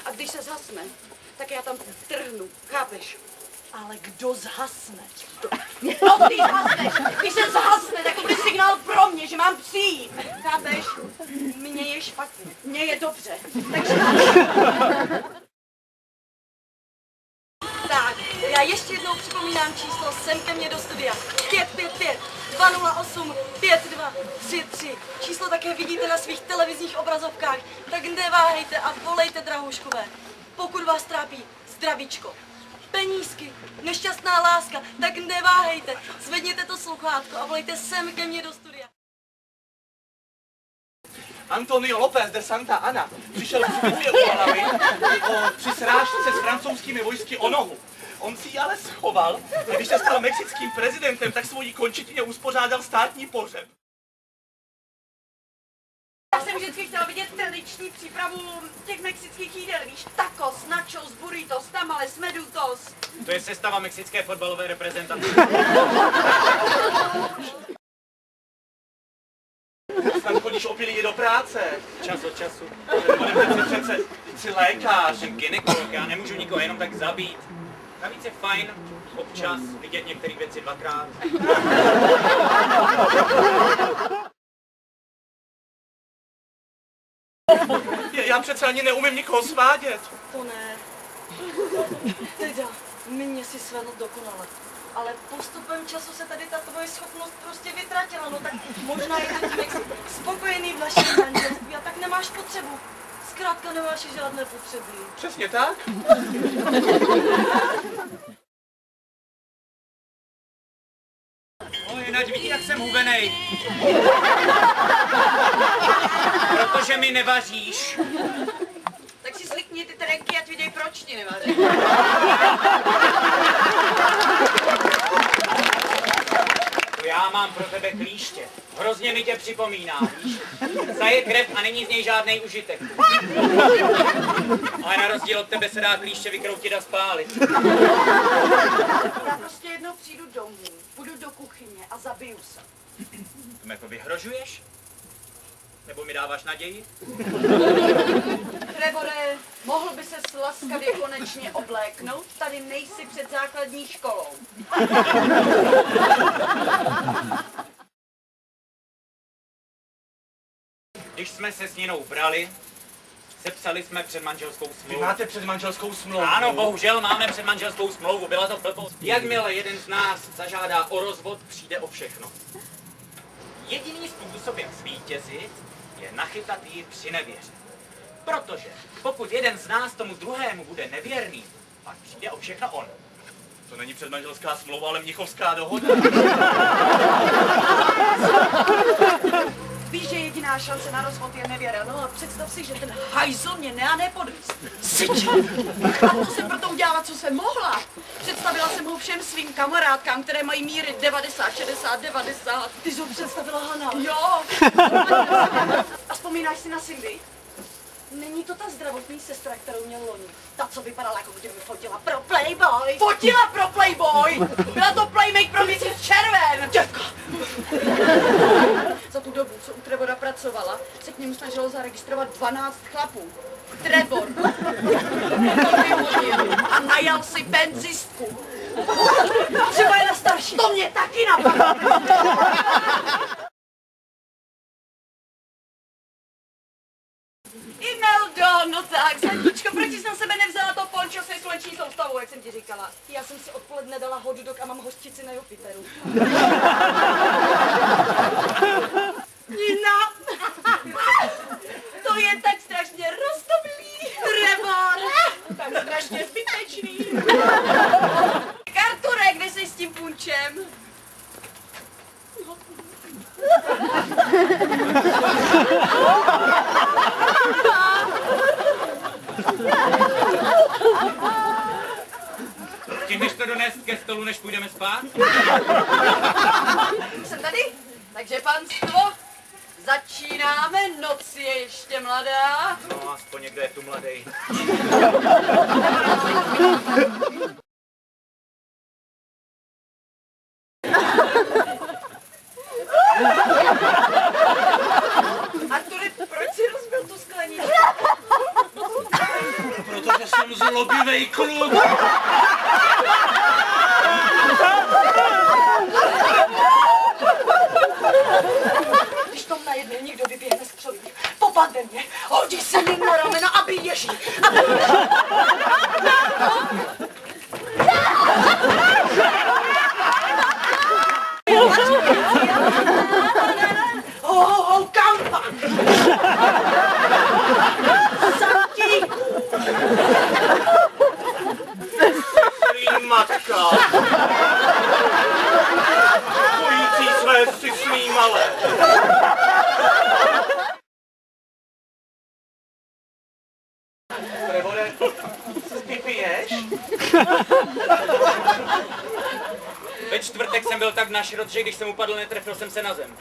A když se zhasne, tak já tam trhnu, chápeš? Ale kdo zhasne? No, když zhasneš, když se zhasne, tak to bude signál pro mě, že mám přijít, chápeš? Mně je špatně, mně je dobře, takže... Tak, já ještě jednou připomínám číslo sem ke mně do studia. 555 208 5233. Číslo také vidíte na svých televizních obrazovkách, tak neváhejte a volejte, drahouškové. Pokud vás trápí zdravíčko, penízky, nešťastná láska, tak neváhejte. Zvedněte to sluchátko a volejte sem ke mně do studia. Antonio López de Santa Anna přišel při bitvě u Hlavy při srážce s francouzskými vojsky o nohu. On si ji ale schoval a když se stal mexickým prezidentem, tak svojí končetině uspořádal státní pohřeb. Já jsem vždycky chtěla vidět tradiční přípravu těch mexických jídel, víš, tacos, nachos, burritos, tamales, medutos. To je sestava mexické fotbalové reprezentace. Snad chodíš opilý do práce. Čas od času. Přece jsi lékař. Jsem gynekolog, já nemůžu nikoho jenom tak zabít. Navíc je fajn občas vidět některé věci dvakrát. Já přece ani neumím nikoho svádět. To ne. Teda, mě si svedl dokonale. Ale postupem času se tady ta tvoje schopnost prostě vytratila, no tak možná je to tím, jak jsi spokojený v našem manželství a tak nemáš potřebu. Zkrátka nemáš žádné potřeby. Přesně tak. No jinak vidí, jak jsem hubenej. Protože mi nevaříš. Tak si slikni ty terenky a viděj, proč ti nevaří. Já mám pro tebe klíště. Hrozně mi tě připomíná, víš? Zaje krev a není z něj žádnej užitek. Ale na rozdíl od tebe se dá klíště vykroutit a spálit. Já prostě jednou přijdu domů, půjdu do kuchyně a zabiju se. To mi jako vyhrožuješ? Nebo mi dáváš naději? Trebore, mohl by ses laskavě konečně obléknout? Tady nejsi před základní školou. Když jsme se s Ninou brali, sepsali jsme předmanželskou Vy smlouvu. máte předmanželskou smlouvu. Ano, bohužel máme předmanželskou smlouvu, byla to blbost. Jakmile jeden z nás zažádá o rozvod, přijde o všechno. Jediný způsob, jak zvítězit, je nachytat ji při nevěře. Protože pokud jeden z nás tomu druhému bude nevěrný, pak přijde o všechno on. To není předmanželská smlouva, ale mnichovská dohoda. Víš, že jediná šance na rozvod je nevěra, no a představ si, že ten hajzl mě nepodvíz. Syče! A to jsem proto udělala, co jsem mohla. Představila jsem ho všem svým kamarádkám, které mají míry 90, 60, 90. Ty jsi ho představila, Hana? Jo! A vzpomínáš si na Cindy? Není to ta zdravotní sestra, kterou měl loni. Ta, co vypadala, jako kdyby fotila pro Playboy. Fotila pro Playboy! Byla to Playmate pro měsíc červen! Děvka! Za tu dobu, co u Trevora pracovala, se k němu snažilo zaregistrovat 12 chlapů. Trevor to vyhodil a najal si penzistku. Třeba je na starší. To mě taky napadlo. Imeldo, no tak, zlatíčko, proč jsi na sebe nevzala to pončo se sluneční soustavou, jak jsem ti říkala? Já jsem si odpoledne dala hot dog a mám hořčici na Jupiteru. Nina! To je tak strašně roztomilý. Trevor! Tak strašně zbytečný. Arture, kde jsi s tím punčem? Stihneš to donést ke stolu, než půjdeme spát? Jsem tady, takže panstvo, začínáme, noc je ještě mladá. No, aspoň někdo je tu mladej. Arturi, proč jsi rozbil tu skleničku? zlobivej kluk. Když tam najednou někdo vyběhne z křoví, popadne mě, hodí se mi na rameno a běží. A běží. Kampa! Santíku! Slý matka. Bojící své syslí malé. Trevore, ty piješ? Ve čtvrtek jsem byl tak našrot, že když jsem upadl, netrefil jsem se na zem.